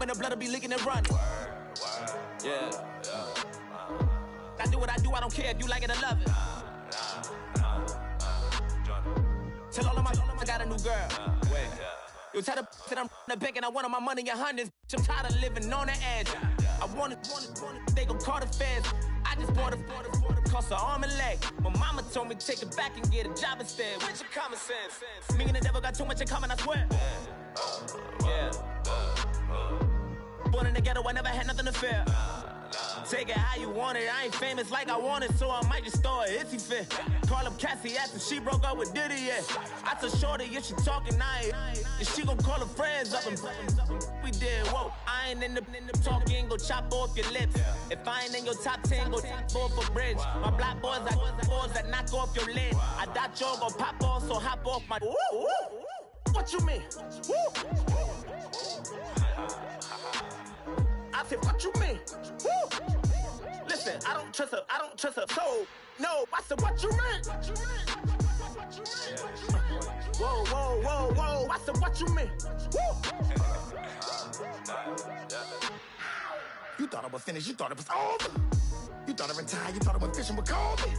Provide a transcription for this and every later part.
pumping, the blood'll be leaking and running. Yeah. I do what I do, I don't care if you like it or love it. Tell all of my I got a new girl. Wait. You tell the that I'm the bank and I want all my money in hundreds. I'm tired of living on the edge. I want it, they gon' call the feds. I just bought it, cost an arm and leg. My mama told me take it back and get a job instead. Where's your common sense? Me and the devil got too much in common, I swear. Yeah. Born in the ghetto, I never had nothing to fear. Take it how you want it. I ain't famous like I want it, so I might just throw it if he fit. Call up Cassie after she broke up with Diddy, yeah. I told Shorty if she talking, and she gon' call her friends up and we did, whoa. I ain't in the talking, go chop off your lips. If I ain't in your top 10, go off a bridge. My black boys, I got boys that knock off your lid. I thought y'all gon' pop off, so hop off my. What you mean? I said, what you mean? Listen, I don't trust her, so, no, I said, what you mean? Whoa, I said, what you mean? You thought I was finished, you thought it was over. You thought I retired, you thought I went fishing with Kobe.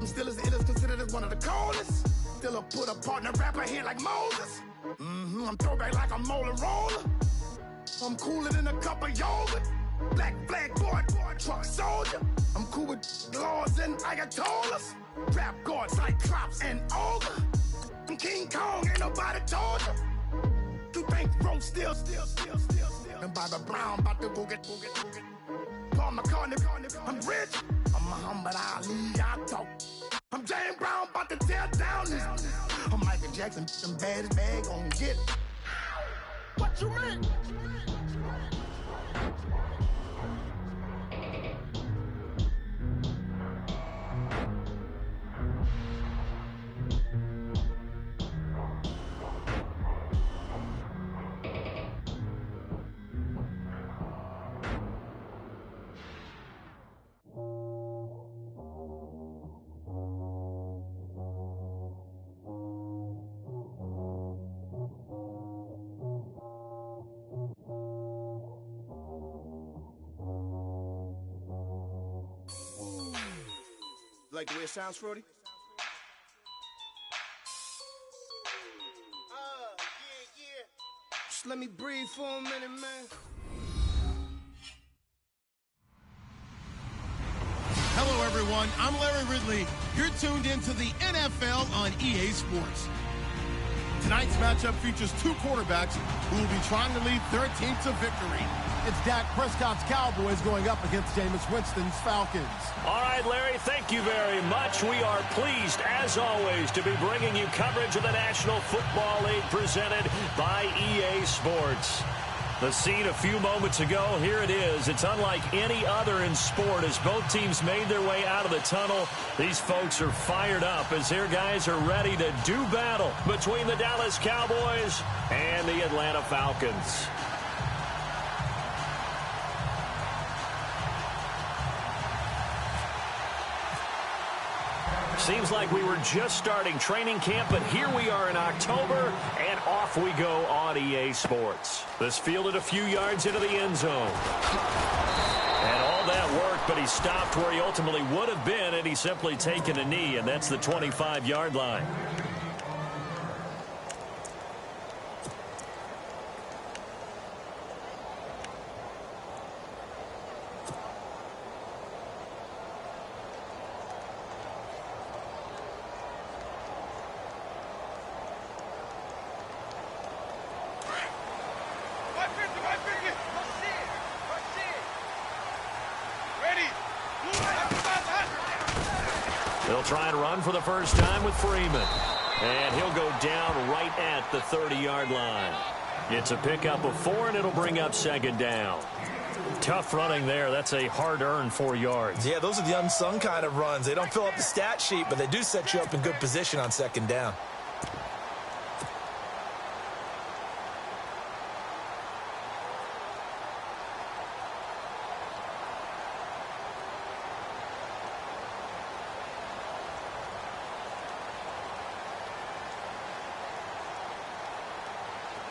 I'm still as ill as considered as one of the coldest. Still a put a partner rapper here like Moses. I'm throwback like a molar roller. I'm cooler than a cup of yogurt. Black flag boy, truck soldier. I'm cool with laws and Ayatollahs. Rap gods like Klops and Olga. I'm King Kong, ain't nobody told you. You think road still. And Bobby Brown about to go get. Paul McCartney, I'm rich. I'm Muhammad Ali, I talk. I'm James Brown, about to tear down this. I'm Michael Jackson, them bad gon' get. What you mean? Like the way it sounds, Frody? Yeah. Just let me breathe for a minute, man. Hello, everyone. I'm Larry Ridley. You're tuned into the NFL on EA Sports. Tonight's matchup features two quarterbacks who will be trying to lead their team to victory. It's Dak Prescott's Cowboys going up against Jameis Winston's Falcons. All right, Larry, thank you very much. We are pleased, as always, to be bringing you coverage of the National Football League presented by EA Sports. The scene a few moments ago, here it is. It's unlike any other in sport as both teams made their way out of the tunnel. These folks are fired up as their guys are ready to do battle between the Dallas Cowboys and the Atlanta Falcons. Seems like we were just starting training camp, but here we are in October, and off we go on EA Sports. This fielded a few yards into the end zone. And all that worked, but he stopped where he ultimately would have been, and he's simply taken a knee, and that's the 25-yard line. They'll try and run for the first time with Freeman. And he'll go down right at the 30-yard line. It's a pickup of 4, and it'll bring up second down. Tough running there. That's a hard-earned 4 yards. Yeah, those are the unsung kind of runs. They don't fill up the stat sheet, but they do set you up in good position on second down.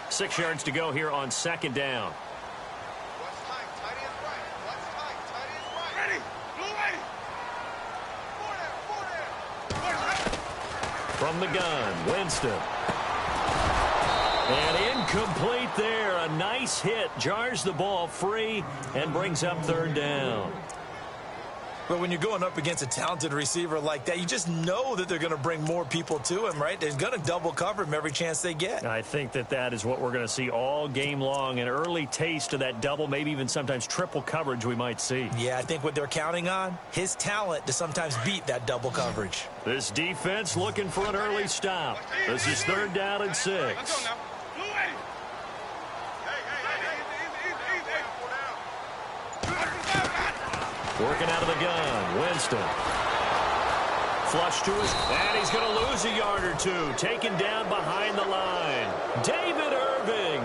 Six yards to go here on second down. from the gun. Winston. And incomplete there. A nice hit. Jars the ball free and brings up third down. But when you're going up against a talented receiver like that, you just know that they're going to bring more people to him, right? They're going to double cover him every chance they get. I think that is what we're going to see all game long. An early taste of that double, maybe even sometimes triple coverage we might see. Yeah, I think what they're counting on, his talent to sometimes beat that double coverage. This defense looking for an early stop. This is third down and 6. Working out of the gun, Winston. Flush to his, and he's going to lose a yard or two. Taken down behind the line. David Irving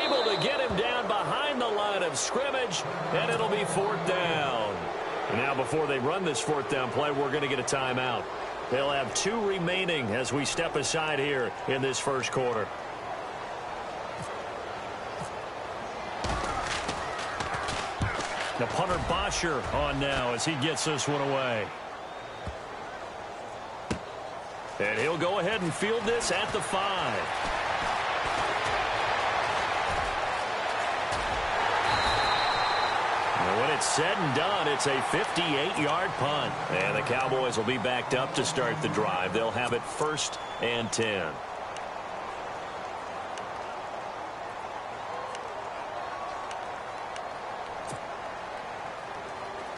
able to get him down behind the line of scrimmage, and it'll be fourth down. Now before they run this fourth down play, we're going to get a timeout. They'll have 2 remaining as we step aside here in this first quarter. The punter Bosher on now as he gets this one away. And he'll go ahead and field this at the 5. And when it's said and done, it's a 58-yard punt. And the Cowboys will be backed up to start the drive. They'll have it 1st and 10.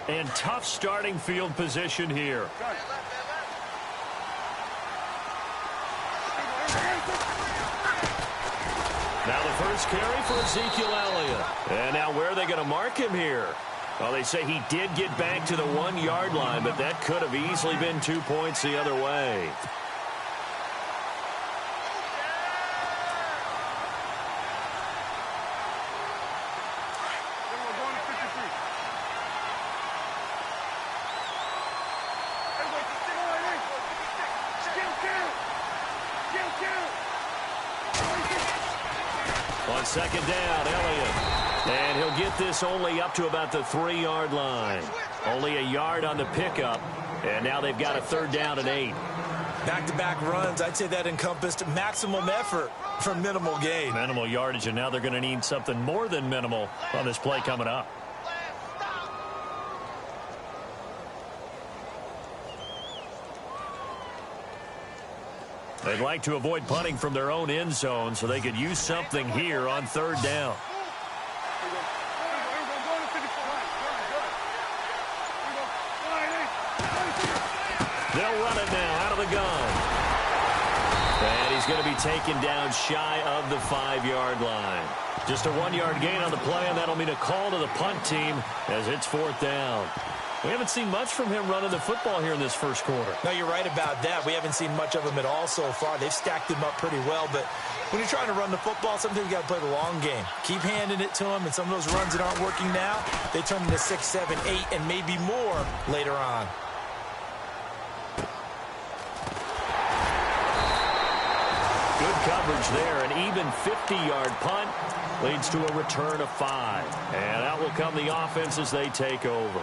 And tough starting field position here. Now the first carry for Ezekiel Elliott. And now where are they going to mark him here? Well, they say he did get back to the 1-yard line, but that could have easily been 2 points the other way. On second down, Elliott. And he'll get this only up to about the 3-yard line. Only a yard on the pickup. And now they've got a third down and 8. Back-to-back runs, I'd say that encompassed maximum effort for minimal gain. Minimal yardage, and now they're going to need something more than minimal on this play coming up. They'd like to avoid punting from their own end zone so they could use something here on third down. They'll run it now out of the gun. And he's going to be taken down shy of the 5-yard line. Just a 1-yard gain on the play, and that'll mean a call to the punt team as it's fourth down. We haven't seen much from him running the football here in this first quarter. No, you're right about that. We haven't seen much of him at all so far. They've stacked him up pretty well, but when you're trying to run the football, sometimes you got to play the long game. Keep handing it to him, and some of those runs that aren't working now, they turn into 6, 7, 8, and maybe more later on. Good coverage there. An even 50-yard punt leads to a return of 5. And out will come the offense as they take over.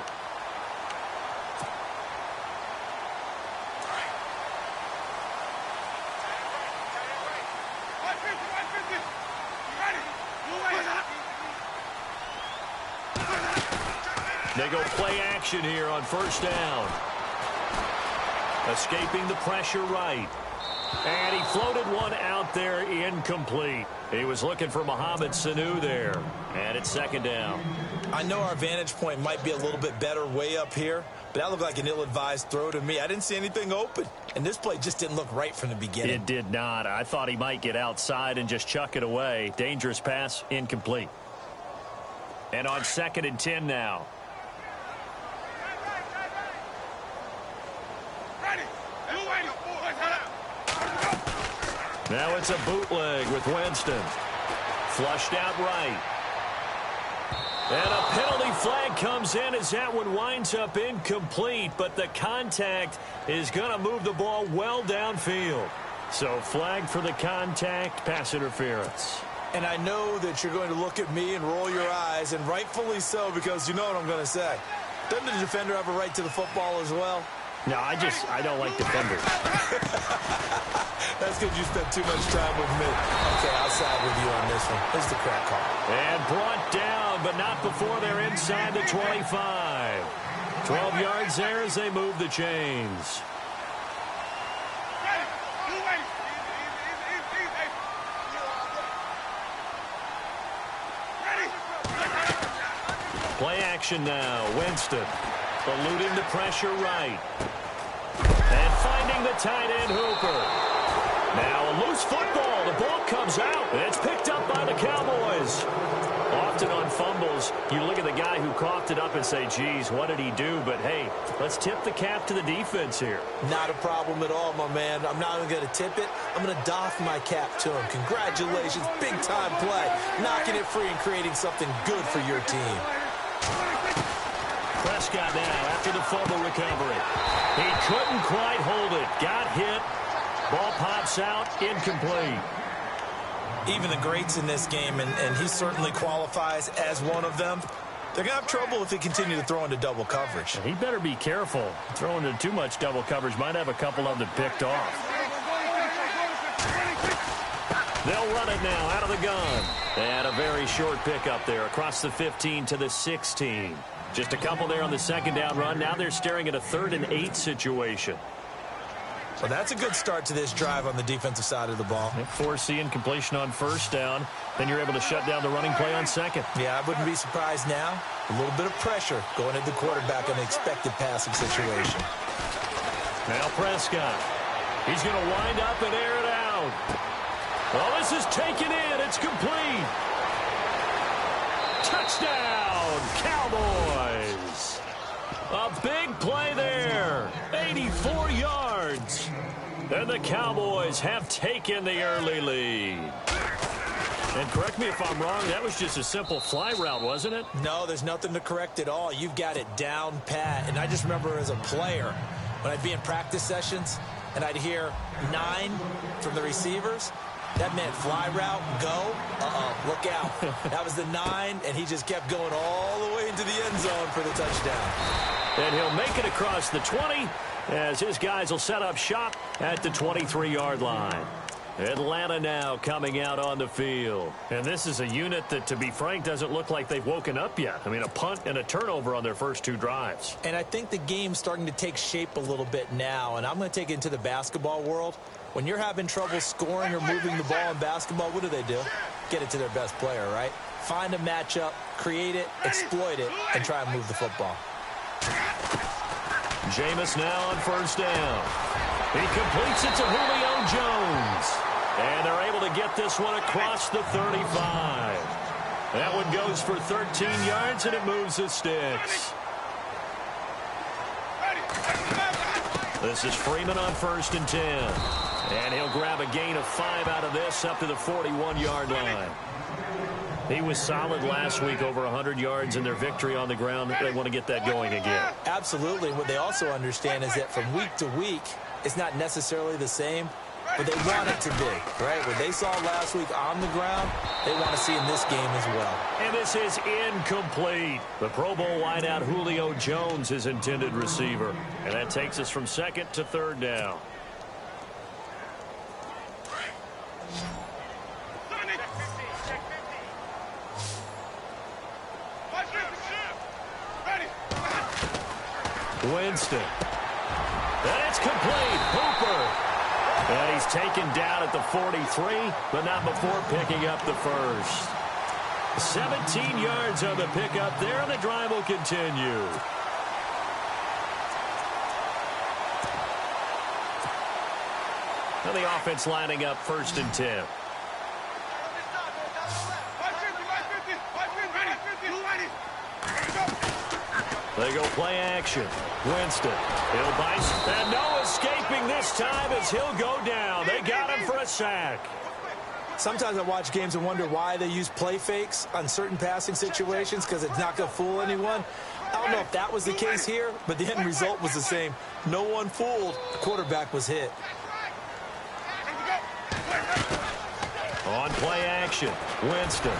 They go play action here on first down. Escaping the pressure right. And he floated one out there incomplete. He was looking for Mohamed Sanu there. And it's second down. I know our vantage point might be a little bit better way up here, but that looked like an ill-advised throw to me. I didn't see anything open, and this play just didn't look right from the beginning. It did not. I thought he might get outside and just chuck it away. Dangerous pass, incomplete. And on 2nd and 10 now. Now it's a bootleg with Winston. Flushed out right. And a penalty flag comes in as that one winds up incomplete, but the contact is going to move the ball well downfield. So flag for the contact, pass interference. And I know that you're going to look at me and roll your eyes, and rightfully so, because you know what I'm going to say. Doesn't the defender have a right to the football as well? No, I don't like defenders. That's because you spent too much time with me. Okay, I'll side with you on this one. Here's the crack call. And brought down, but not before they're inside the 25. 12 yards there as they move the chains. Play action now. Winston eluding the pressure right. And finding the tight end Hooper. Now a loose football. The ball comes out. And it's picked up by the Cowboys. Often on fumbles, you look at the guy who coughed it up and say, geez, what did he do? But, hey, let's tip the cap to the defense here. Not a problem at all, my man. I'm not even going to tip it. I'm going to doff my cap to him. Congratulations. Big-time play. Knocking it free and creating something good for your team. Prescott now after the fumble recovery. He couldn't quite hold it. Got hit. Ball pops out. Incomplete. Even the greats in this game, and he certainly qualifies as one of them, they're going to have trouble if they continue to throw into double coverage. He better be careful. Throwing into too much double coverage might have a couple of them picked off. They'll run it now out of the gun. And a very short pickup there across the 15 to the 16. Just a couple there on the second down run. Now they're staring at a 3rd and 8 situation. Well, that's a good start to this drive on the defensive side of the ball. Forcing completion on first down. Then you're able to shut down the running play on second. Yeah, I wouldn't be surprised now. A little bit of pressure going into the quarterback in an expected passing situation. Now Prescott. He's going to wind up and air it out. Well, this is taken in. It's complete. Touchdown, Cowboys. A big play there. 84 yards. And the Cowboys have taken the early lead. And correct me if I'm wrong, that was just a simple fly route, wasn't it? No, there's nothing to correct at all. You've got it down pat. And I just remember as a player, when I'd be in practice sessions, and I'd hear 9 from the receivers, that meant fly route, go, look out. That was the 9, and he just kept going all the way into the end zone for the touchdown. And he'll make it across the 20 as his guys will set up shop at the 23-yard line. Atlanta now coming out on the field. And this is a unit that, to be frank, doesn't look like they've woken up yet. I mean, a punt and a turnover on their first 2 drives. And I think the game's starting to take shape a little bit now, and I'm going to take it into the basketball world. When you're having trouble scoring or moving the ball in basketball, what do? Get it to their best player, right? Find a matchup, create it, exploit it, and try and move the football. Jameis now on first down. He completes it to Julio Jones. And they're able to get this one across the 35. That one goes for 13 yards, and it moves the sticks. This is Freeman on first and 10. And he'll grab a gain of 5 out of this up to the 41-yard line. He was solid last week, over 100 yards in their victory on the ground. They want to get that going again. Absolutely. What they also understand is that from week to week, it's not necessarily the same, but they want it to be, right? What they saw last week on the ground, they want to see in this game as well. And this is incomplete. The Pro Bowl wideout Julio Jones, his intended receiver. And that takes us from 2nd to 3rd down. Winston. And it's complete. Hooper. And he's taken down at the 43, but not before picking up the first. 17 yards on the pickup there, and the drive will continue. And the offense lining up 1st and 10. They go play action. Winston. He'll bite. And no escaping this time as he'll go down. They got him for a sack. Sometimes I watch games and wonder why they use play fakes on certain passing situations, because it's not going to fool anyone. I don't know if that was the case here, but the end result was the same. No one fooled. The quarterback was hit. On play action, Winston.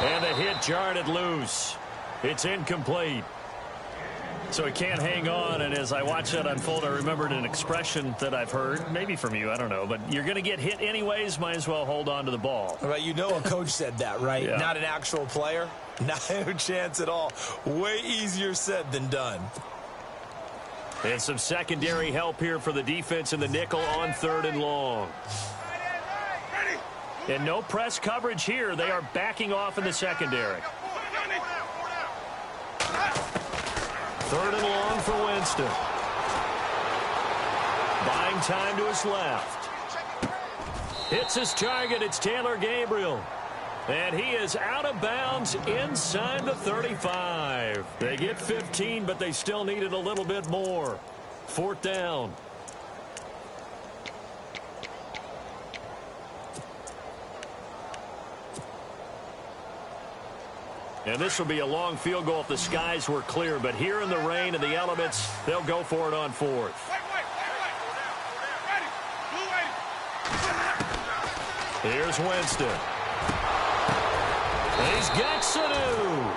And the hit jarred it loose. It's incomplete. So he can't hang on, and as I watch that unfold, I remembered an expression that I've heard, maybe from you, I don't know, but you're going to get hit anyways, might as well hold on to the ball. Right, you know a coach said that, right? Yeah. Not an actual player. No chance at all. Way easier said than done. And some secondary help here for the defense in the nickel on 3rd and long. And no press coverage here. They are backing off in the secondary. 3rd and long for Winston. Buying time to his left. Hits his target. It's Taylor Gabriel. And he is out of bounds inside the 35. They get 15, but they still needed a little bit more. 4th down. And this will be a long field goal if the skies were clear. But here in the rain and the elements, they'll go for it on 4th. Here's Winston. He's got Sanu.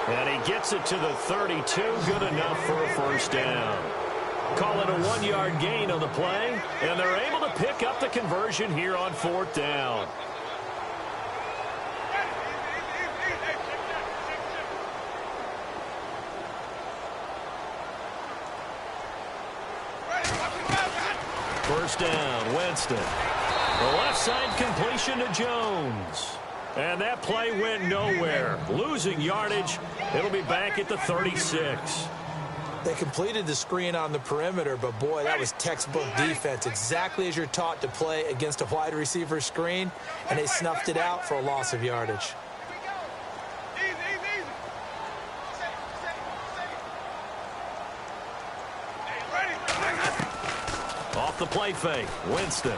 And he gets it to the 32. Good enough for a 1st down. Call it a 1-yard gain on the play. And they're able to pick up the conversion here on 4th down. First down, Winston. The left side completion to Jones. And that play went nowhere. Losing yardage. It'll be back at the 36. They completed the screen on the perimeter, but boy, that was textbook defense. Exactly as you're taught to play against a wide receiver screen, and they snuffed it out for a loss of yardage. Off the play fake, Winston.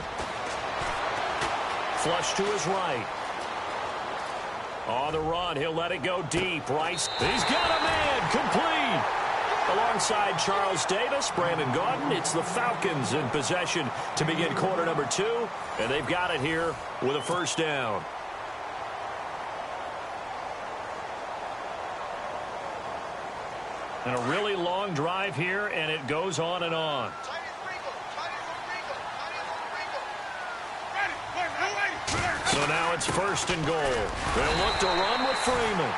Flush to his right. On the run, he'll let it go deep. Rice, he's got a man, complete. Alongside Charles Davis, Brandon Gaudin, it's the Falcons in possession to begin quarter number 2, and they've got it here with a 1st down. And a really long drive here, and it goes on and on. So now it's 1st and goal. They'll look to run with Freeman.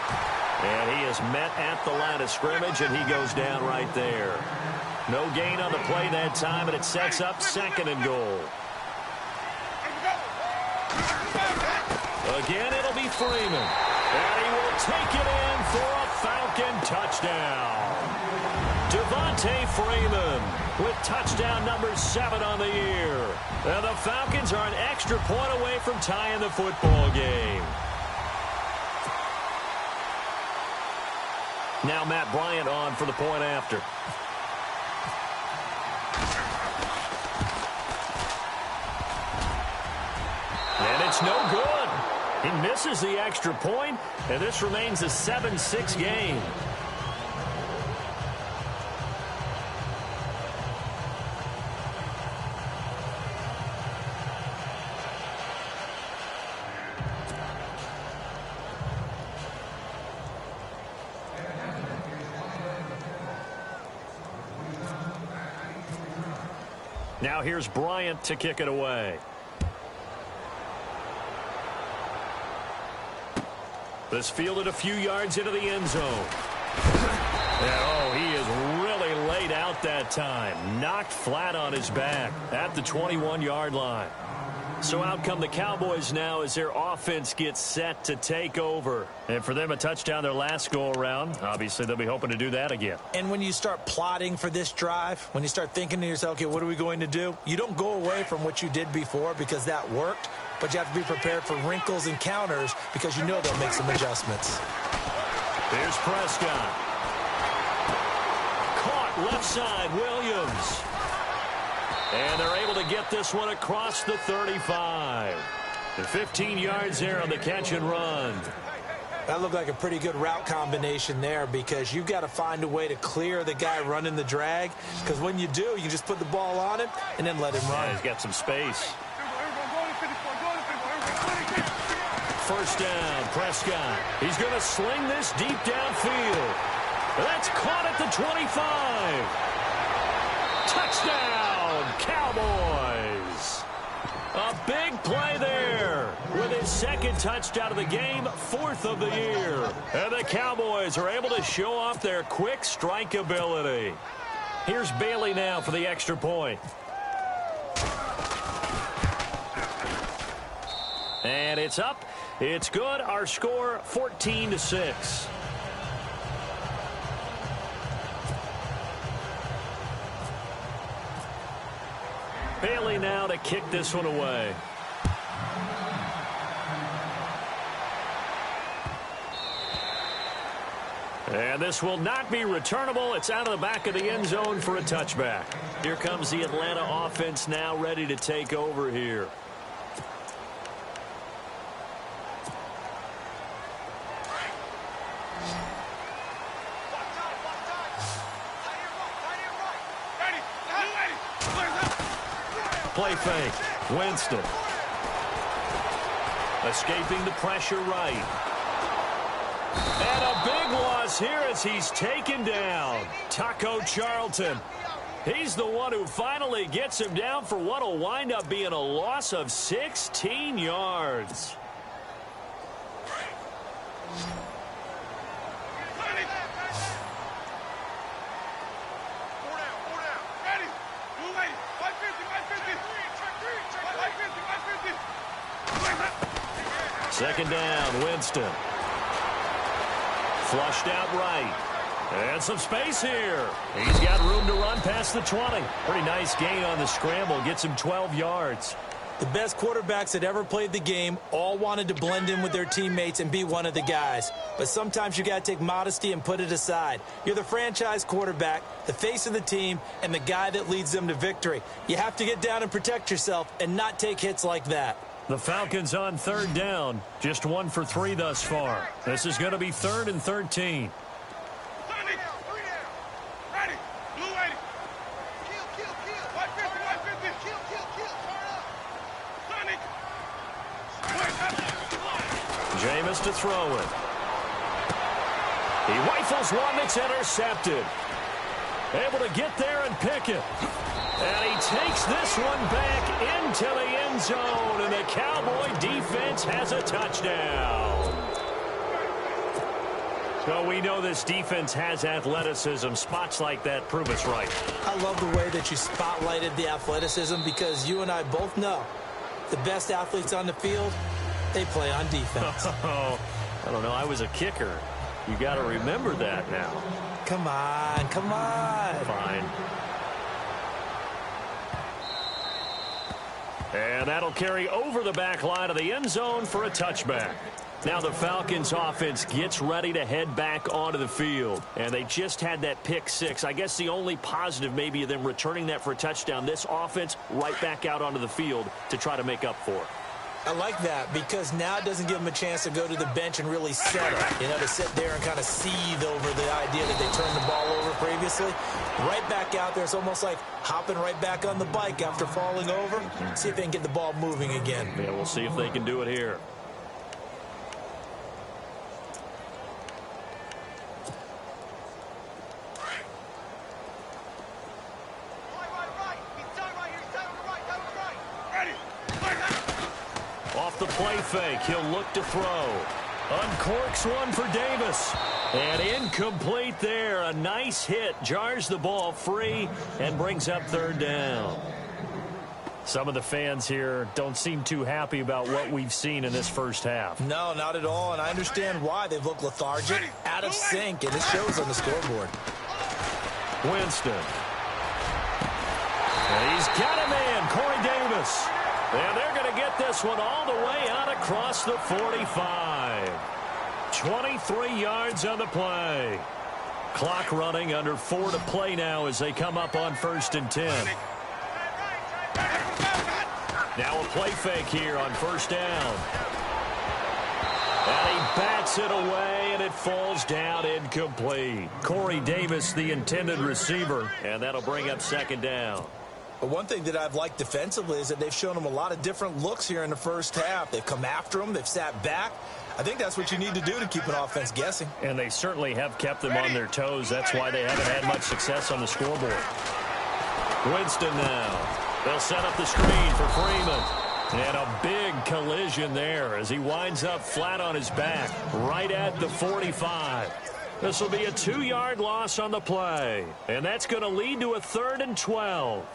And he is met at the line of scrimmage, and he goes down right there. No gain on the play that time, and it sets up 2nd and goal. Again, it'll be Freeman. And he will take it in for a Falcon touchdown. Devontae Freeman with touchdown number 7 on the year. And the Falcons are an extra point away from tying the football game. Now Matt Bryant on for the point after. And it's no good. He misses the extra point, and this remains a 7-6 game. Now here's Bryant to kick it away. This fielded a few yards into the end zone. And, oh, he is really laid out that time. Knocked flat on his back at the 21-yard line. So out come the Cowboys now as their offense gets set to take over. And for them, a touchdown their last go-around. Obviously, they'll be hoping to do that again. And when you start plotting for this drive, when you start thinking to yourself, okay, what are we going to do? You don't go away from what you did before because that worked, but you have to be prepared for wrinkles and counters because you know they'll make some adjustments. Here's Prescott. Caught left side, Williams. And they're able to get this one across the 35. And 15 yards there on the catch and run. That looked like a pretty good route combination there because you've got to find a way to clear the guy running the drag. Because when you do, you can just put the ball on him and then let him run. Yeah, he's got some space. First down, Prescott. He's going to sling this deep downfield. That's caught at the 25. Touchdown, Cowboys. A big play there with his second touchdown of the game, fourth of the year. And the Cowboys are able to show off their quick strike ability. Here's Bailey now for the extra point. And it's up. It's good. Our score, 14-6. Bailey now to kick this one away. And this will not be returnable. It's out of the back of the end zone for a touchback. Here comes the Atlanta offense now ready to take over here. Play fake. Winston. Escaping the pressure right. And a big loss here as he's taken down. Taco Charlton. He's the one who finally gets him down for what will wind up being a loss of 16 yards. Second down, Winston. Flushed out right. And some space here. He's got room to run past the 20. Pretty nice gain on the scramble. Gets him 12 yards. The best quarterbacks that ever played the game all wanted to blend in with their teammates and be one of the guys. But sometimes you got to take modesty and put it aside. You're the franchise quarterback, the face of the team, and the guy that leads them to victory. You have to get down and protect yourself and not take hits like that. The Falcons on third down. Just 1 for 3 thus far. This is going to be 3rd and 13. Jameis to throw it. He rifles one that's intercepted. Able to get there and pick it. And he takes this one back into the end zone, and the Cowboy defense has a touchdown. So we know this defense has athleticism. Spots like that prove us right. I love the way that you spotlighted the athleticism because you and I both know the best athletes on the field, they play on defense. I don't know. I was a kicker. You got to remember that now. Come on, come on. Fine. And that'll carry over the back line of the end zone for a touchback. Now the Falcons offense gets ready to head back onto the field. And they just had that pick six. I guess the only positive maybe of them returning that for a touchdown. This offense right back out onto the field to try to make up for it. I like that because now it doesn't give them a chance to go to the bench and really settle. You know, to sit there and kind of seethe over the idea that they turned the ball over previously. Right back out there. It's almost like hopping right back on the bike after falling over. See if they can get the ball moving again. Yeah, we'll see if they can do it here. Off the play fake, he'll look to throw. Uncorks one for Davis. And incomplete there. A nice hit. Jars the ball free and brings up third down. Some of the fans here don't seem too happy about what we've seen in this first half. No, not at all. And I understand why. They've looked lethargic, out of sync, and it shows on the scoreboard. Winston. And he's got a man, Corey Davis. And they're going to get this one all the way out across the 45. 23 yards on the play. Clock running, under 4 to play now as they come up on 1st and 10. Now a play fake here on 1st down. And he bats it away, and it falls down incomplete. Corey Davis, the intended receiver, and that'll bring up 2nd down. But one thing that I've liked defensively is that they've shown them a lot of different looks here in the first half. They've come after them. They've sat back. I think that's what you need to do to keep an offense guessing. And they certainly have kept them on their toes. That's why they haven't had much success on the scoreboard. Winston now. They'll set up the screen for Freeman. And a big collision there as he winds up flat on his back right at the 45. This will be a 2-yard loss on the play. And that's going to lead to a 3rd and 12.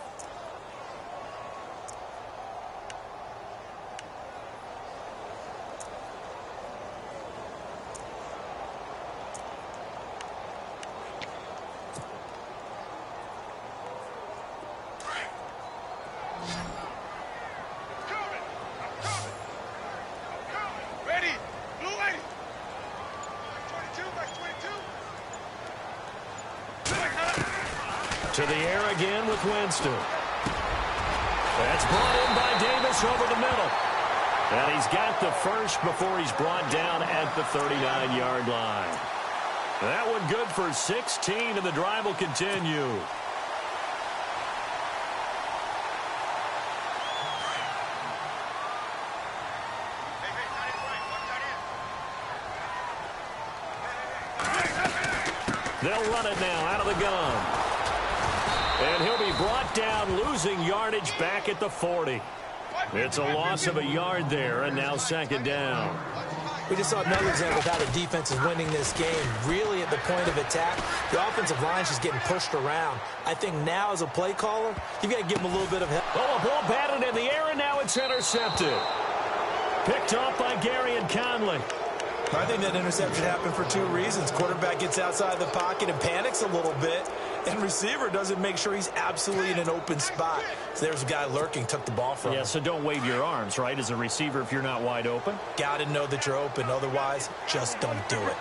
To the air again with Winston. That's brought in by Davis over the middle. And he's got the first before he's brought down at the 39-yard line. That one good for 16, and the drive will continue. They'll run it now out of the gun. And he'll be brought down, losing yardage back at the 40. It's a loss of a yard there, and now 2nd down. We just saw another example of how the defense is winning this game. Really at the point of attack, the offensive line is just getting pushed around. I think now as a play caller, you've got to give him a little bit of help. Oh, a ball batted in the air, and now it's intercepted. Picked off by Gary and Conley. I think that interception happened for 2 reasons. Quarterback gets outside the pocket and panics a little bit, and receiver doesn't make sure he's absolutely in an open spot. So there's a guy lurking, took the ball from him. Yeah, so don't wave your arms, right, as a receiver if you're not wide open. Got to know that you're open. Otherwise, just don't do it.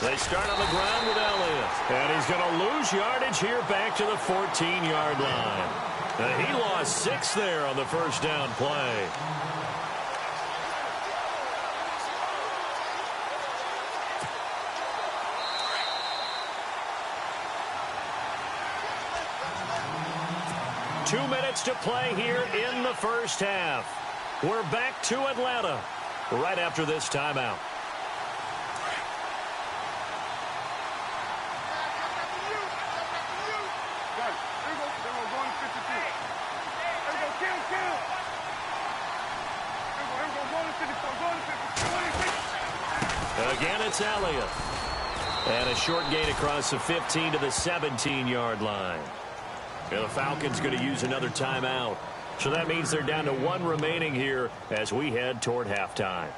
They start on the ground with Elliott. And he's going to lose yardage here back to the 14-yard line. And he lost 6 there on the first down play. Two minutes to play here in the first half. We're back to Atlanta right after this timeout. Again, it's Elliott. And a short gain across the 15 to the 17-yard line. And the Falcons going to use another timeout. So that means they're down to 1 remaining here as we head toward halftime.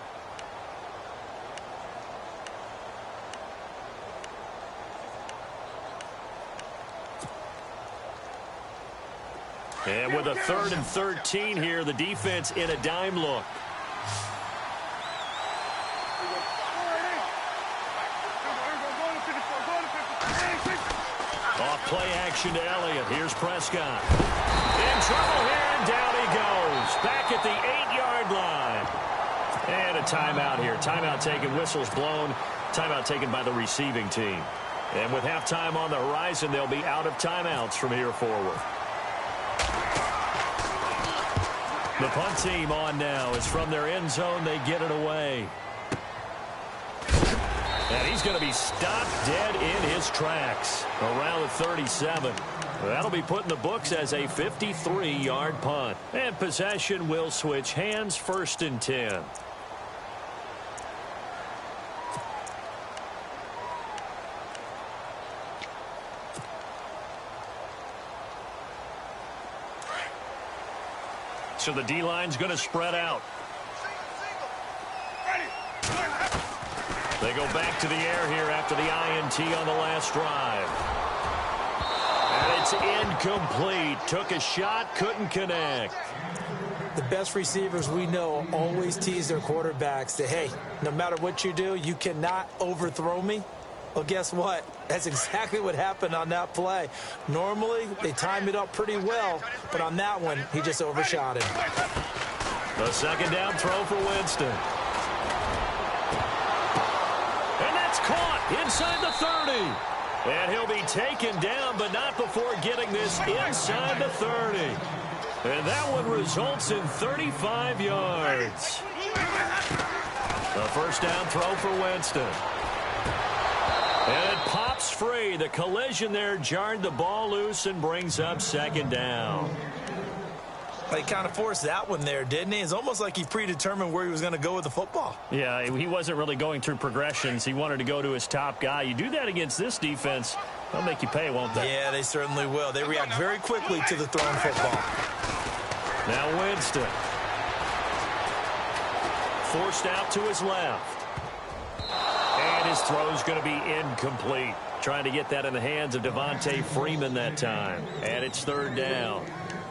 And with a 3rd and 13 here, the defense in a dime look. Off play action to Elliott. Here's Prescott. In trouble here, and down he goes. Back at the 8-yard line. And a timeout here. Timeout taken, whistles blown. Timeout taken by the receiving team. And with halftime on the horizon, they'll be out of timeouts from here forward. The punt team on now. Is from their end zone. They get it away. And he's going to be stopped dead in his tracks around the 37. That'll be put in the books as a 53-yard punt. And possession will switch hands, 1st and 10. So the D-line's going to spread out. They go back to the air here after the INT on the last drive. And it's incomplete. Took a shot, couldn't connect. The best receivers we know always tease their quarterbacks that, hey, no matter what you do, you cannot overthrow me. Well, guess what? That's exactly what happened on that play. Normally, they time it up pretty well, but on that one, he just overshot him. The 2nd down throw for Winston. And that's caught inside the 30. And he'll be taken down, but not before getting this inside the 30. And that one results in 35 yards. The first down throw for Winston. And it pops free. The collision there jarred the ball loose and brings up second down. He kind of forced that one there, didn't he? It's almost like he predetermined where he was going to go with the football. Yeah, he wasn't really going through progressions. He wanted to go to his top guy. You do that against this defense, they'll make you pay, won't they? Yeah, they certainly will. They react very quickly to the thrown football. Now Winston. Forced out to his left. And his throw's going to be incomplete. Trying to get that in the hands of Devontae Freeman that time. And it's third down.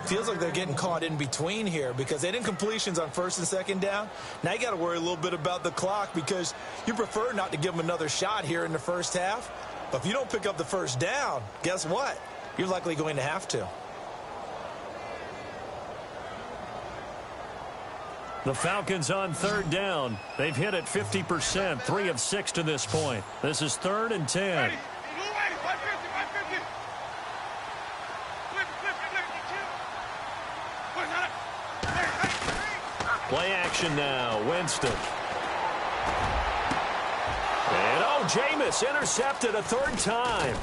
Feels like they're getting caught in between here because they didn't completions on first and second down. Now you got to worry a little bit about the clock because you prefer not to give them another shot here in the first half. But if you don't pick up the first down, guess what? You're likely going to have to. The Falcons on third down. They've hit it 50%, 3 of 6 to this point. This is 3rd and 10. Play action now. Winston. And Jameis intercepted a third time.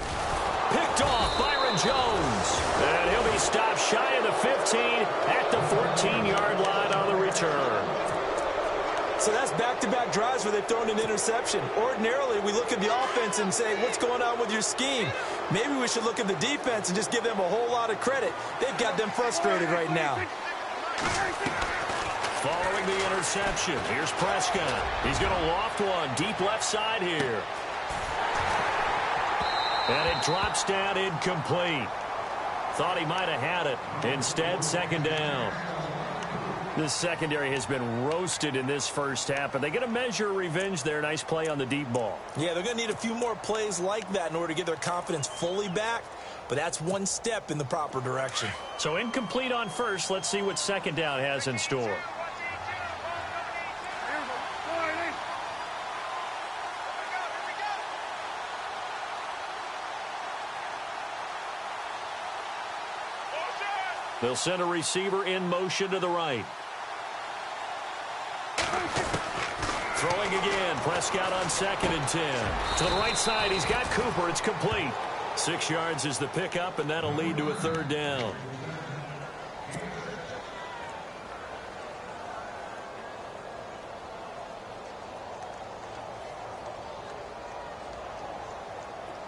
Picked off Byron Jones. And he'll be stopped shy of the 15 at the 14-yard line on the return. So that's back-to-back drives where they've thrown an interception. Ordinarily, we look at the offense and say, what's going on with your scheme? Maybe we should look at the defense and just give them a whole lot of credit. They've got them frustrated right now. Following the interception, here's Prescott. He's going to loft one deep left side here. And it drops down incomplete. Thought he might have had it. Instead, second down. This secondary has been roasted in this first half, but they get a measure of revenge there. Nice play on the deep ball. Yeah, they're going to need a few more plays like that in order to get their confidence fully back, but that's one step in the proper direction. So incomplete on first. Let's see what second down has in store. They'll send a receiver in motion to the right. Throwing again. Prescott on 2nd and 10. To the right side, he's got Cooper. It's complete. 6 yards is the pickup, and that'll lead to a third down.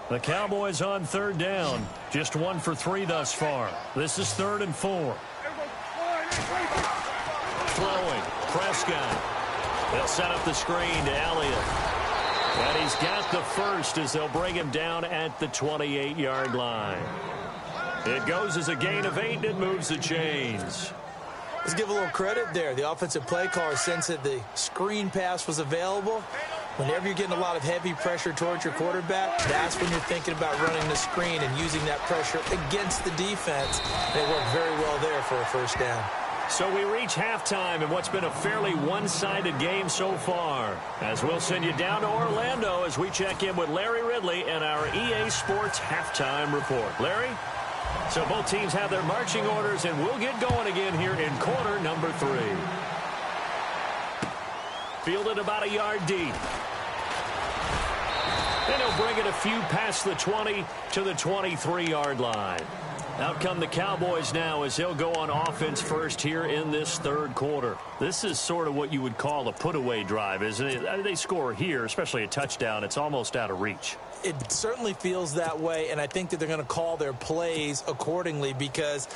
The Cowboys on third down. Just 1 for 3 thus far. This is 3rd and 4. Throwing. Prescott. They'll set up the screen to Elliott. And he's got the first as they'll bring him down at the 28-yard line. It goes as a gain of 8, and it moves the chains. Let's give a little credit there. The offensive play caller sensed that the screen pass was available. Whenever you're getting a lot of heavy pressure towards your quarterback, that's when you're thinking about running the screen and using that pressure against the defense. They worked very well there for a first down. So we reach halftime in what's been a fairly one-sided game so far. As we'll send you down to Orlando as we check in with Larry Ridley and our EA Sports halftime report. Larry? So both teams have their marching orders, and we'll get going again here in quarter number 3. Fielded about a yard deep. And he'll bring it a few past the 20 to the 23-yard line. Out come the Cowboys now as they'll go on offense first here in this third quarter. This is sort of what you would call a put-away drive, isn't it? They score here, especially a touchdown. It's almost out of reach. It certainly feels that way, and I think that they're going to call their plays accordingly because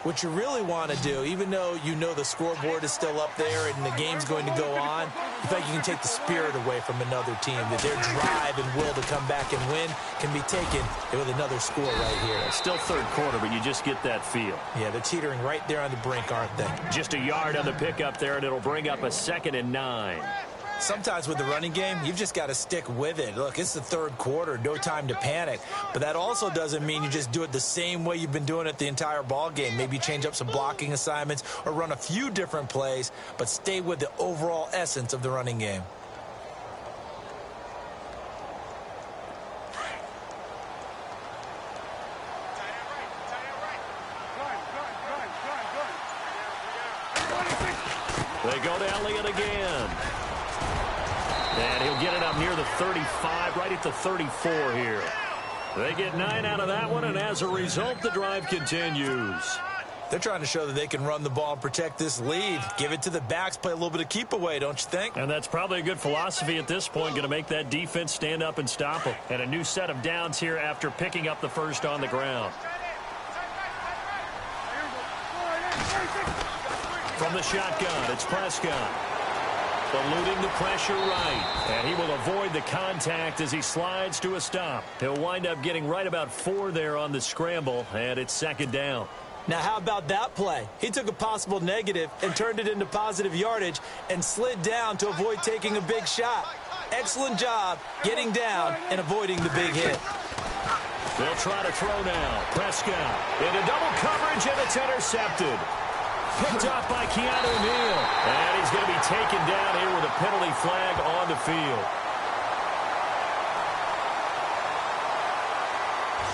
what you really want to do, even though you know the scoreboard is still up there and the game's going to go on, I think you can take the spirit away from another team, that their drive and will to come back and win can be taken with another score right here. It's still third quarter, but you just get that feel. Yeah, they're teetering right there on the brink, aren't they? Just a yard on the pickup there, and it'll bring up a 2nd and 9. Sometimes with the running game, you've just got to stick with it. Look, it's the third quarter, no time to panic. But that also doesn't mean you just do it the same way you've been doing it the entire ball game. Maybe change up some blocking assignments or run a few different plays, but stay with the overall essence of the running game. They go to Elliott again. And he'll get it up near the 35, right at the 34 here. They get 9 out of that one, and as a result, the drive continues. They're trying to show that they can run the ball and protect this lead. Give it to the backs, play a little bit of keep away, don't you think? And that's probably a good philosophy at this point, going to make that defense stand up and stop them. And a new set of downs here after picking up the first on the ground. From the shotgun, it's Prescott. Eluding the pressure right. And he will avoid the contact as he slides to a stop. He'll wind up getting right about 4 there on the scramble, and it's second down. Now, how about that play? He took a possible negative and turned it into positive yardage and slid down to avoid taking a big shot. Excellent job getting down and avoiding the big hit. They'll try to throw now. Prescott into double coverage, and it's intercepted. Picked off by Keanu Neal. And he's going to be taken down here with a penalty flag on the field.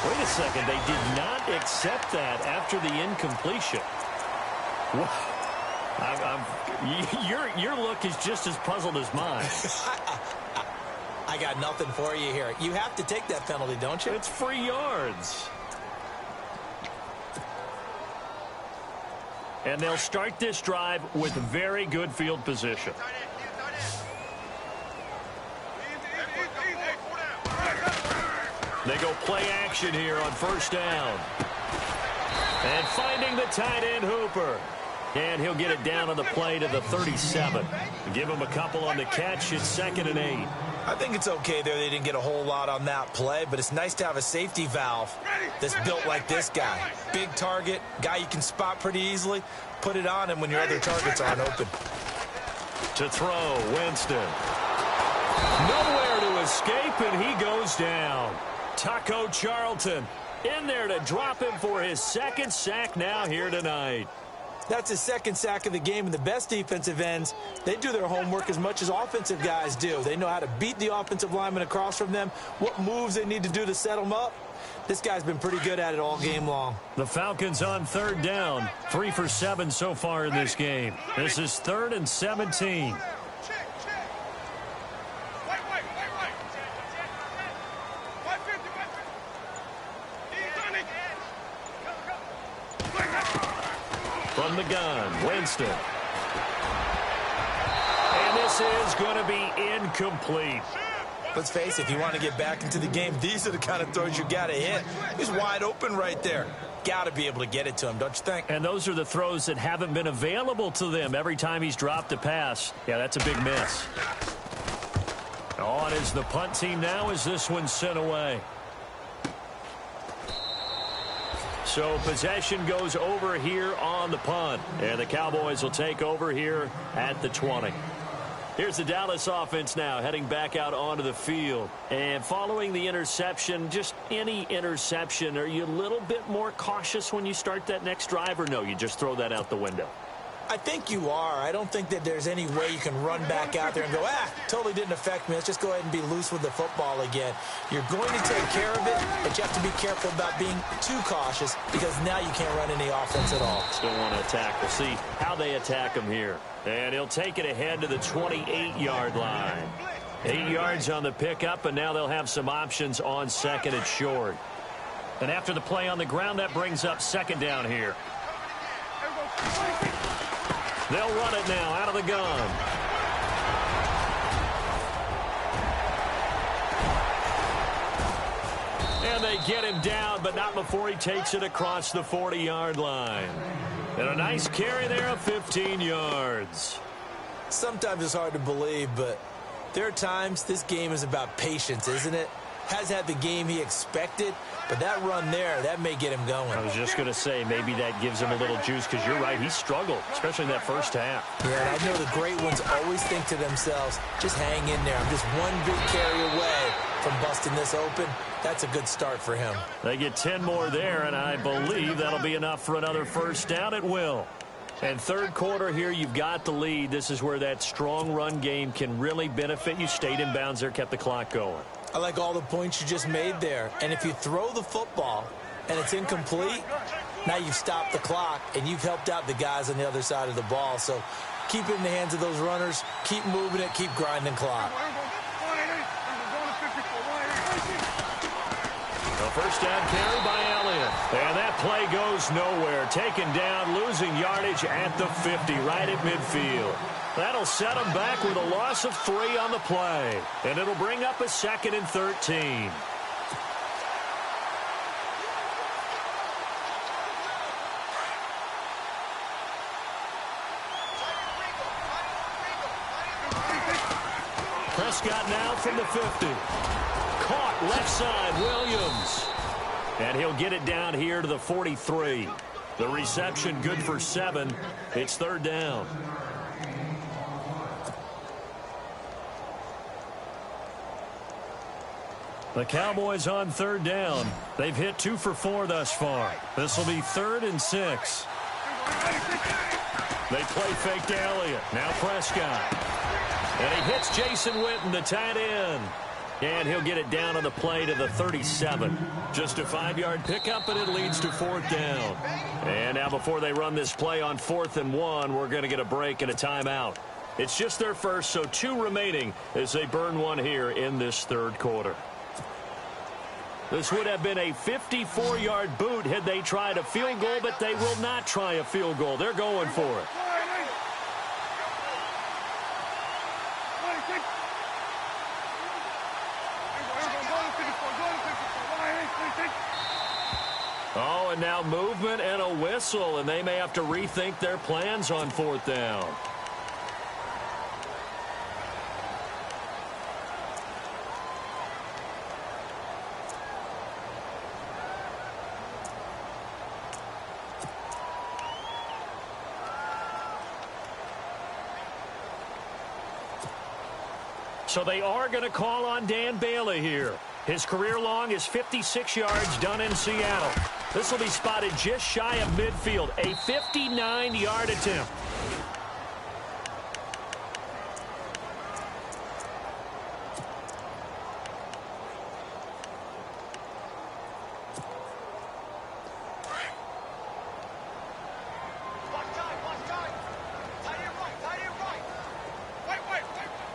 Wait a second. They did not accept that after the incompletion. Your look is just as puzzled as mine. I got nothing for you here. You have to take that penalty, don't you? It's free yards. And they'll start this drive with very good field position. They go play action here on first down. And finding the tight end Hooper. And he'll get it down on the play to the 37. Give him a couple on the catch. It's 2nd and 8. I think it's okay there. They didn't get a whole lot on that play, but it's nice to have a safety valve that's built like this guy. Big target, guy you can spot pretty easily. Put it on him when your other targets aren't open. To throw, Winston. Nowhere to escape, and he goes down. Taco Charlton in there to drop him for his 2nd sack now here tonight. That's his 2nd sack of the game, and the best defensive ends, they do their homework as much as offensive guys do. They know how to beat the offensive lineman across from them, what moves they need to do to set them up. This guy's been pretty good at it all game long. The Falcons on 3rd down, 3 for 7 so far in this game. This is 3rd and 17. From the gun, Winston. And this is going to be incomplete. Let's face it, if you want to get back into the game, these are the kind of throws you got to hit. He's wide open right there. Got to be able to get it to him, don't you think? And those are the throws that haven't been available to them every time he's dropped a pass. Yeah, that's a big miss. On is the punt team now as this one's sent away. So possession goes over here on the punt. And the Cowboys will take over here at the 20. Here's the Dallas offense now heading back out onto the field. And following the interception, just any interception, are you a little bit more cautious when you start that next drive, or no, you just throw that out the window? I think you are. I don't think that there's any way you can run back out there and go, totally didn't affect me. Let's just go ahead and be loose with the football again. You're going to take care of it, but you have to be careful about being too cautious because now you can't run any offense at all. Still want to attack. We'll see how they attack him here. And he'll take it ahead to the 28-yard line. 8 yards on the pickup, and now they'll have some options on 2nd and short. And after the play on the ground, that brings up 2nd down here. They'll run it now out of the gun. And they get him down, but not before he takes it across the 40-yard line. And a nice carry there of 15 yards. Sometimes it's hard to believe, but there are times this game is about patience, isn't it? Has had the game he expected, but that run there, that may get him going. I was just going to say, maybe that gives him a little juice, because you're right, he struggled, especially in that first half. Yeah, and I know the great ones always think to themselves, just hang in there. I'm just one big carry away from busting this open. That's a good start for him. They get 10 more there, and I believe that'll be enough for another first down. It will. And 3rd quarter here, you've got the lead. This is where that strong run game can really benefit you. Stayed in bounds there, kept the clock going. I like all the points you just made there. And if you throw the football and it's incomplete, now you've stopped the clock and you've helped out the guys on the other side of the ball. So Keep it in the hands of those runners. Keep moving it. Keep grinding clock. The first down carry by Elliott. And that play goes nowhere. Taken down, losing yardage at the 50, right at midfield. That'll set them back with a loss of 3 on the play. And it'll bring up a 2nd and 13. Prescott now from the 50. Caught left side, Williams. And he'll get it down here to the 43. The reception good for 7. It's 3rd down. The Cowboys on 3rd down. They've hit 2 for 4 thus far. This will be 3rd and 6. They play fake to Elliott. Now Prescott. And he hits Jason Witten, the tight end. And he'll get it down on the play to the 37. Just a 5-yard pickup, and it leads to 4th down. And now before they run this play on 4th and 1, we're going to get a break and a timeout. It's just their first, so 2 remaining as they burn 1 here in this 3rd quarter. This would have been a 54-yard boot had they tried a field goal, but they will not try a field goal. They're going for it. Oh, and now movement and a whistle, and they may have to rethink their plans on 4th down. So they are going to call on Dan Bailey here. His career long is 56 yards done in Seattle. This will be spotted just shy of midfield, a 59-yard attempt.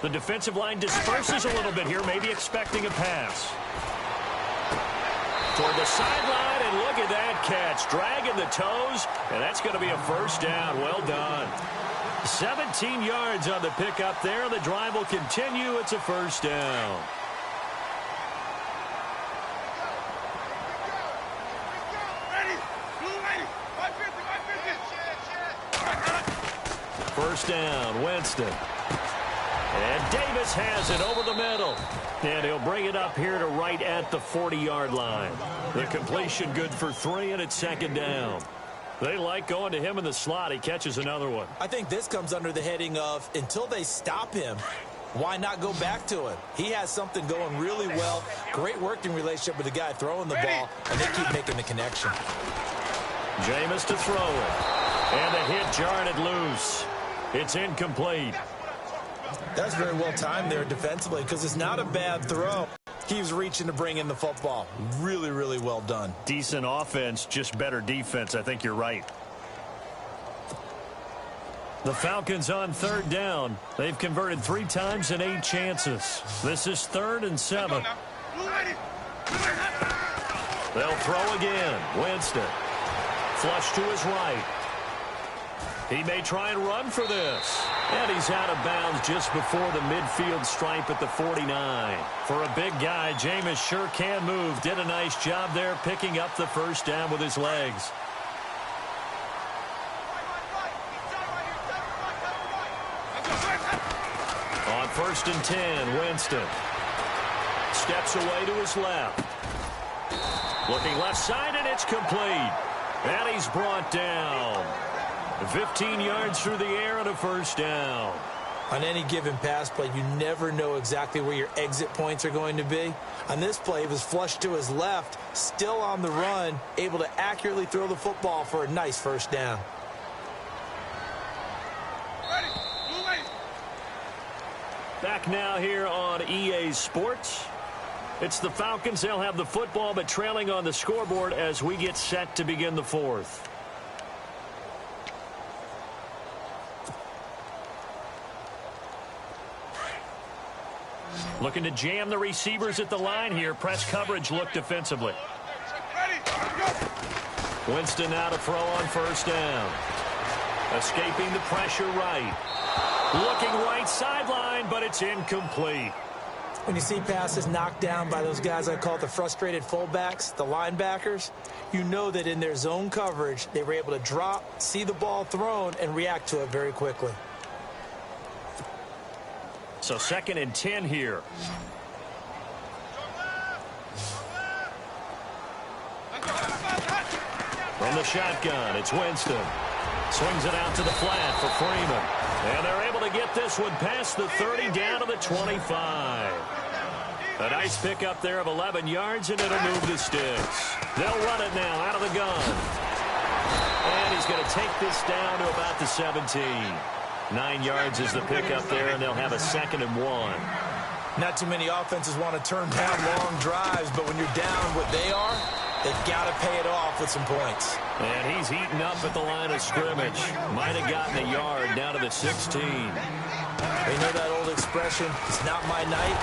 The defensive line disperses a little bit here, maybe expecting a pass. Toward the sideline, and look at that catch. Dragging the toes, and that's going to be a 1st down. Well done. 17 yards on the pickup there. The drive will continue. It's a 1st down. First down, Winston. And Davis has it over the middle. And he'll bring it up here to right at the 40-yard line. The completion good for 3, and it's 2nd down. They like going to him in the slot. He catches another one. I think this comes under the heading of until they stop him, why not go back to him? He has something going really well. Great working relationship with the guy throwing the ball, and they keep making the connection. Jameis to throw it. And the hit jarred it loose. It's incomplete. That's very well timed there defensively because it's not a bad throw. He was reaching to bring in the football. Really, really well done. Decent offense, just better defense. I think you're right. The Falcons on 3rd down. They've converted 3 times in 8 chances. This is 3rd and 7. They'll throw again. Winston. Flush to his right. He may try and run for this. And he's out of bounds just before the midfield stripe at the 49. For a big guy, Jameis sure can move. Did a nice job there picking up the 1st down with his legs. On 1st and 10, Winston. Steps away to his left. Looking left side, and it's complete. And he's brought down. 15 yards through the air and a 1st down. On any given pass play, you never know exactly where your exit points are going to be. On this play, it was flushed to his left, still on the run, able to accurately throw the football for a nice 1st down. Back now here on EA Sports. It's the Falcons. They'll have the football, but trailing on the scoreboard as we get set to begin the 4th. Looking to jam the receivers at the line here. Press coverage look defensively. Winston now to throw on first down. Escaping the pressure right. Looking right sideline, but it's incomplete. When you see passes knocked down by those guys I call the frustrated fullbacks, the linebackers, you know that in their zone coverage, they were able to drop, see the ball thrown, and react to it very quickly. So 2nd and 10 here. From the shotgun, it's Winston. Swings it out to the flat for Freeman. And they're able to get this one past the 30 down to the 25. A nice pickup there of 11 yards, and it'll move the sticks. They'll run it now out of the gun. And he's going to take this down to about the 17. 9 yards is the pickup there, and they'll have a 2nd and 1. Not too many offenses want to turn down long drives, but when you're down what they are, they've got to pay it off with some points. And he's eaten up at the line of scrimmage. Might have gotten a yard down to the 16. They know that old expression, it's not my night.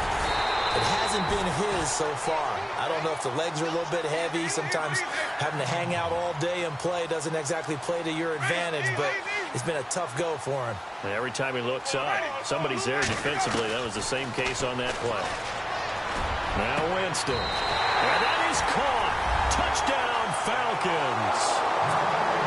It hasn't been his so far. I don't know if the legs are a little bit heavy. Sometimes having to hang out all day and play doesn't exactly play to your advantage, but it's been a tough go for him. And every time he looks up, somebody's there defensively. That was the same case on that play. Now Winston. And that is caught. Touchdown, Falcons.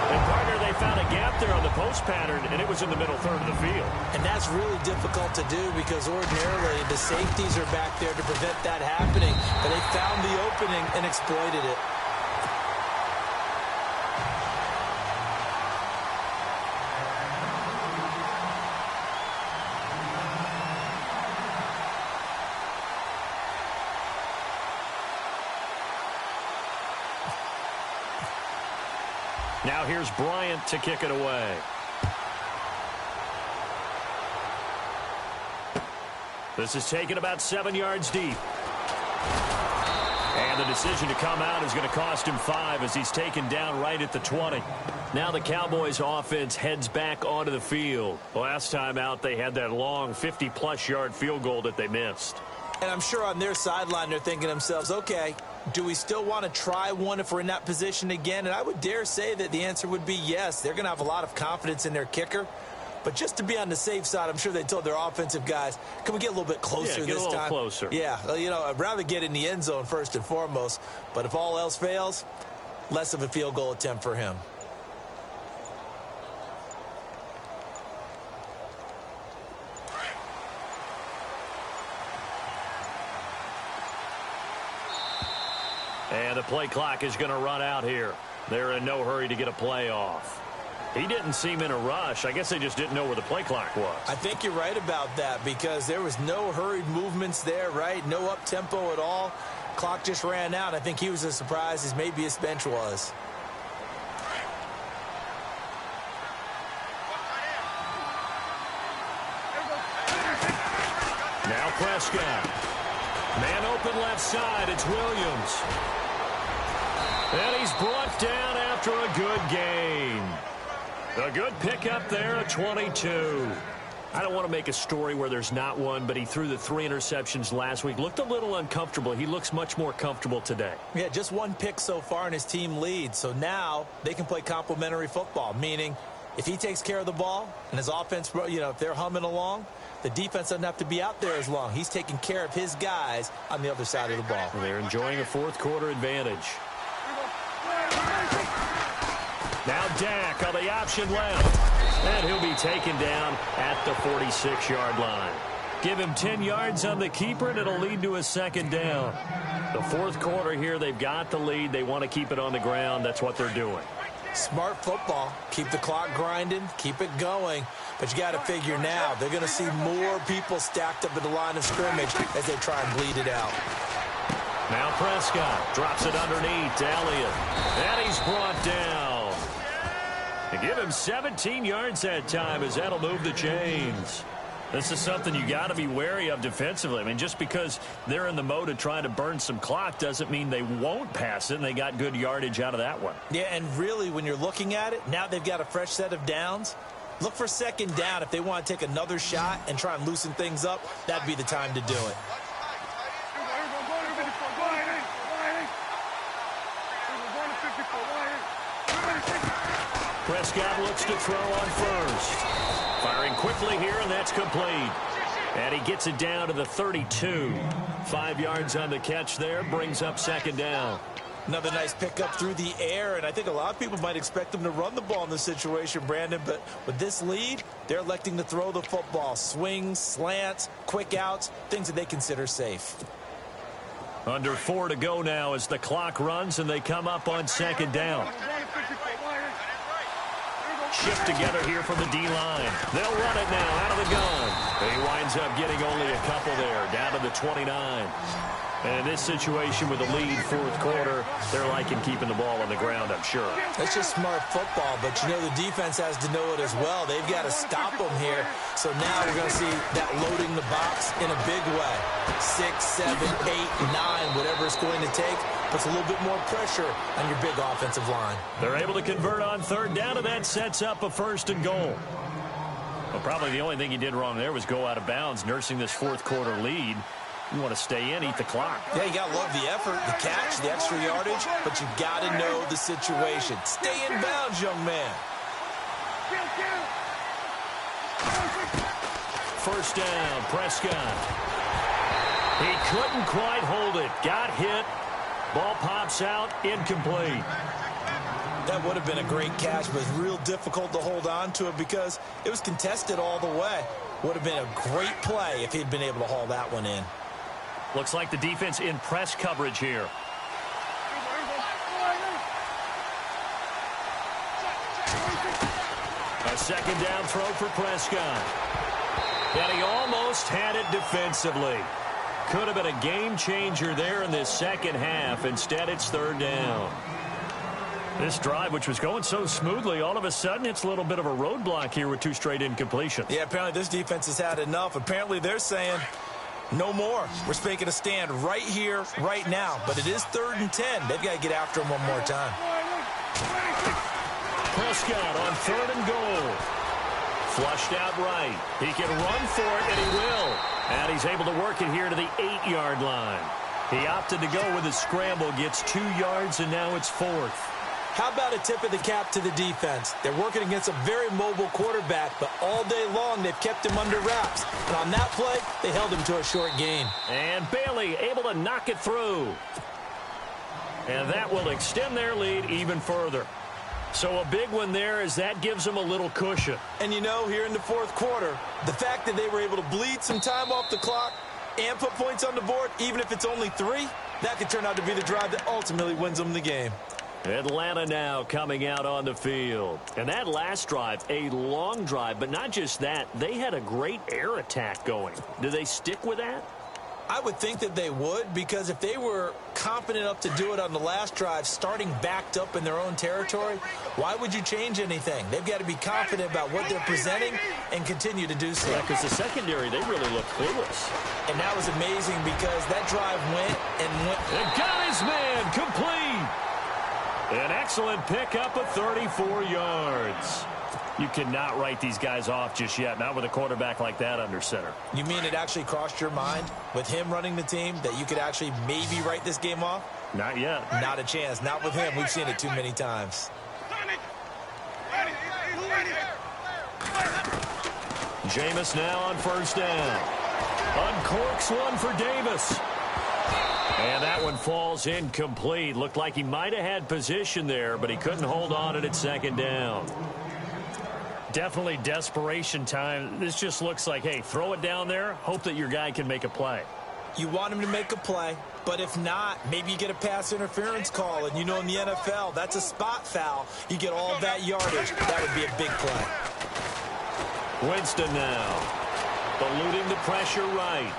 And, partner, they found a gap there on the post pattern, and it was in the middle third of the field. And that's really difficult to do because ordinarily the safeties are back there to prevent that happening. But they found the opening and exploited it. Now here's Bryant to kick it away. This is taken about 7 yards deep. And the decision to come out is going to cost him 5 as he's taken down right at the 20. Now the Cowboys offense heads back onto the field. Last time out they had that long 50-plus yard field goal that they missed. And I'm sure on their sideline they're thinking to themselves, okay, do we still want to try one if we're in that position again? And I would dare say that the answer would be yes. They're going to have a lot of confidence in their kicker. But just to be on the safe side, I'm sure they told their offensive guys, can we get a little bit closer this time? Get a little closer. Yeah, well, you know, I'd rather get in the end zone first and foremost. But if all else fails, less of a field goal attempt for him. And the play clock is going to run out here. They're in no hurry to get a play off. He didn't seem in a rush. I guess they just didn't know where the play clock was. I think you're right about that because there was no hurried movements there, right? No up-tempo at all. Clock just ran out. I think he was as surprised as maybe his bench was. Now Prescott. Man open left side. It's Williams. And he's brought down after a good gain. A good pickup there at 22. I don't want to make a story where there's not one, but he threw the 3 interceptions last week. Looked a little uncomfortable. He looks much more comfortable today. Yeah, just 1 pick so far and his team leads. So now they can play complementary football, meaning if he takes care of the ball and his offense, you know, if they're humming along, the defense doesn't have to be out there as long. He's taking care of his guys on the other side of the ball. They're enjoying a fourth quarter advantage. Now Dak on the option left. And he'll be taken down at the 46-yard line. Give him 10 yards on the keeper, and it'll lead to a second down. The fourth quarter here, they've got the lead. They want to keep it on the ground. That's what they're doing. Smart football. Keep the clock grinding. Keep it going. But you got to figure now, they're going to see more people stacked up at the line of scrimmage as they try and bleed it out. Now Prescott drops it underneath to Elliott. And he's brought down. And give him 17 yards that time as that'll move the chains. This is something you got to be wary of defensively. I mean, just because they're in the mode of trying to burn some clock doesn't mean they won't pass it, and they got good yardage out of that one. Yeah, and really, when you're looking at it, now they've got a fresh set of downs. Look for second down if they want to take another shot and try and loosen things up. That'd be the time to do it. Prescott looks to throw on first. Firing quickly here, and that's complete. And he gets it down to the 32. 5 yards on the catch there, brings up second down. Another nice pickup through the air, and I think a lot of people might expect them to run the ball in this situation, Brandon, but with this lead, they're electing to throw the football. Swings, slants, quick outs, things that they consider safe. Under 4 to go now as the clock runs, and they come up on second down. Shift together here from the D-line. They'll run it now out of the gun. He winds up getting only a couple there, down to the 29. And in this situation with the lead fourth quarter, they're liking keeping the ball on the ground, I'm sure. That's just smart football, but you know the defense has to know it as well. They've got to stop them here. So now we're going to see that loading the box in a big way. 6, 7, 8, 9, whatever it's going to take, puts a little bit more pressure on your big offensive line. They're able to convert on third down, and that sets up a 1st and goal. Well, probably the only thing he did wrong there was go out of bounds, nursing this fourth quarter lead. You want to stay in, eat the clock. Yeah, you got to love the effort, the catch, the extra yardage, but you got to know the situation. Stay in bounds, young man. First down, Prescott. He couldn't quite hold it. Got hit. Ball pops out, incomplete. That would have been a great catch, but it's real difficult to hold on to it because it was contested all the way. Would have been a great play if he'd been able to haul that one in. Looks like the defense in press coverage here. A second down throw for Prescott. And he almost had it defensively. Could have been a game changer there in this second half. Instead, it's third down. This drive, which was going so smoothly, all of a sudden it's a little bit of a roadblock here with 2 straight incompletions. Yeah, apparently this defense has had enough. Apparently they're saying no more. We're making a stand right here, right now. But it is 3rd and 10. They've got to get after him one more time. Prescott on 3rd and goal. Flushed out right. He can run for it, and he will. And he's able to work it here to the 8-yard line. He opted to go with his scramble, gets 2 yards, and now it's 4th. How about a tip of the cap to the defense? They're working against a very mobile quarterback, but all day long they've kept him under wraps. And on that play, they held him to a short gain. And Bailey able to knock it through. And that will extend their lead even further. So a big one there as that gives them a little cushion. And you know, here in the fourth quarter, the fact that they were able to bleed some time off the clock and put points on the board, even if it's only 3, that could turn out to be the drive that ultimately wins them the game. Atlanta now coming out on the field. And that last drive, a long drive, but not just that. They had a great air attack going. Do they stick with that? I would think that they would, because if they were confident enough to do it on the last drive, starting backed up in their own territory, why would you change anything? They've got to be confident about what they're presenting and continue to do so. Yeah, because the secondary, they really look clueless. And that was amazing because that drive went and went. And got his man complete. An excellent pickup of 34 yards. You cannot write these guys off just yet, not with a quarterback like that under center. You mean it actually crossed your mind with him running the team that you could actually maybe write this game off? Not yet. Not a chance. Not with him. We've seen it too many times. Jameis now on first down. Uncorks one for Davis. And that one falls incomplete. Looked like he might have had position there, but he couldn't hold on to it at second down. Definitely desperation time. This just looks like, hey, throw it down there, hope that your guy can make a play. You want him to make a play, but if not, maybe you get a pass interference call, and you know in the NFL, that's a spot foul. You get all that yardage. That would be a big play. Winston now, eluding the pressure right.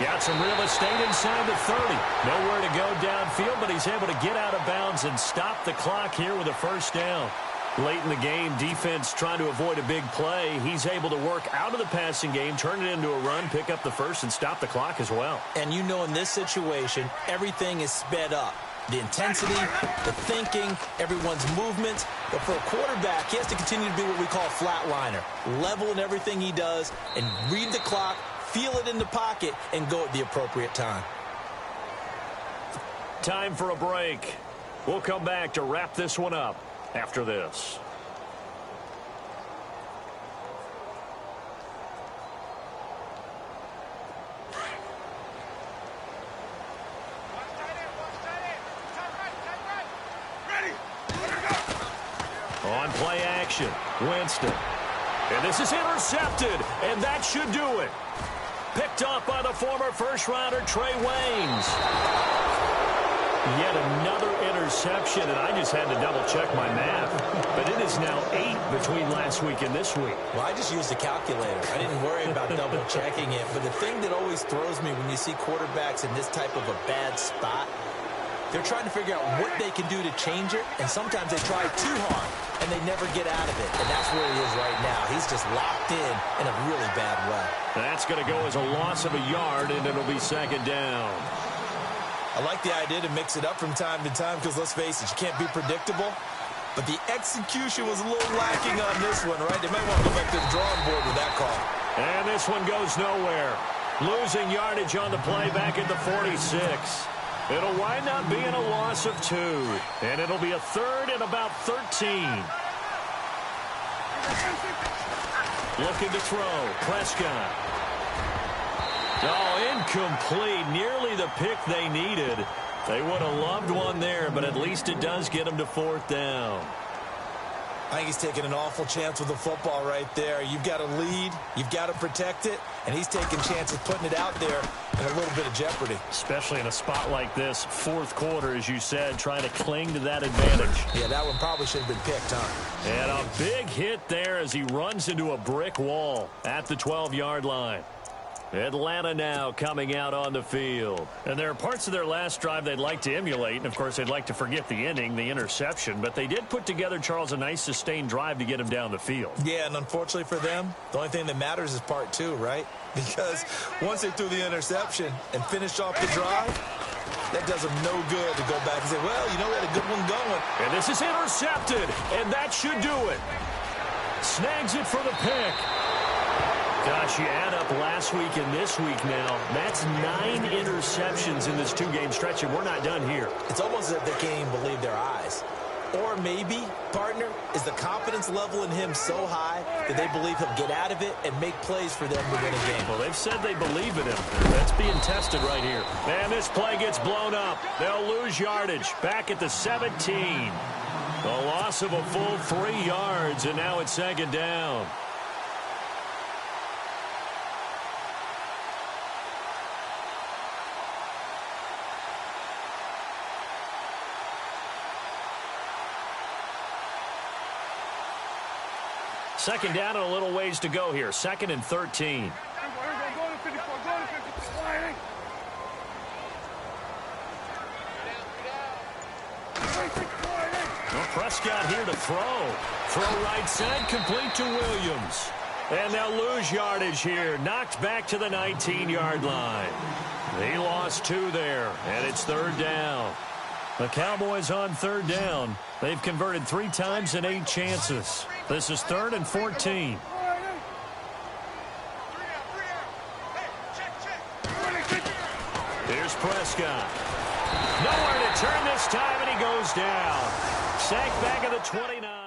Got some real estate inside the 30. Nowhere to go downfield, but he's able to get out of bounds and stop the clock here with a first down. Late in the game, defense trying to avoid a big play. He's able to work out of the passing game, turn it into a run, pick up the first, and stop the clock as well. And you know in this situation, everything is sped up. The intensity, the thinking, everyone's movement. But for a quarterback, he has to continue to be what we call a flatliner. Level in everything he does and read the clock, feel it in the pocket, and go at the appropriate time. Time for a break. We'll come back to wrap this one up after this. On play action, Winston. And this is intercepted, and that should do it. Picked up by the former first-rounder Trey Waynes. Yet another interception, and I just had to double-check my math. But it is now 8 between last week and this week. Well, I just used a calculator. I didn't worry about double-checking it. But the thing that always throws me when you see quarterbacks in this type of a bad spot, they're trying to figure out what they can do to change it, and sometimes they try too hard, and they never get out of it. And that's where he is right now. He's just locked in a really bad way. That's going to go as a loss of a yard, and it'll be second down. I like the idea to mix it up from time to time because, let's face it, you can't be predictable. But the execution was a little lacking on this one, right? They might want to go back to the drawing board with that call. And this one goes nowhere. Losing yardage on the play back at the 46. It'll wind up being a loss of 2. And it'll be a third and about 13. Looking to throw. Prescott. Oh, incomplete. Nearly the pick they needed. They would have loved one there, but at least it does get them to 4th down. I think he's taking an awful chance with the football right there. You've got to lead. You've got to protect it. And he's taking chances putting it out there in a little bit of jeopardy. Especially in a spot like this, 4th quarter, as you said, trying to cling to that advantage. Yeah, that one probably should have been picked, huh? And a big hit there as he runs into a brick wall at the 12-yard line. Atlanta now coming out on the field. And there are parts of their last drive they'd like to emulate. And, of course, they'd like to forget the ending, the interception. But they did put together, Charles, a nice sustained drive to get him down the field. Yeah, and unfortunately for them, the only thing that matters is part 2, right? Because once they threw the interception and finished off the drive, that does them no good to go back and say, well, you know, we had a good one going. And this is intercepted, and that should do it. Snags it for the pick. Gosh, you add up last week and this week now. That's 9 interceptions in this 2-game stretch, and we're not done here. It's almost as if they can't even believe their eyes. Or maybe, partner, is the confidence level in him so high that they believe he'll get out of it and make plays for them to win a game. Well, they've said they believe in him. That's being tested right here. And this play gets blown up. They'll lose yardage back at the 17. A loss of a full 3 yards, and now it's second down. Second down and a little ways to go here. 2nd and 13. Well, Prescott here to throw. Throw right side, complete to Williams. And they'll lose yardage here. Knocked back to the 19-yard line. He lost 2 there, and it's 3rd down. The Cowboys on 3rd down. They've converted 3 times in 8 chances. This is 3rd and 14. Here's Prescott. Nowhere to turn this time, and he goes down. Sacked back at the 29.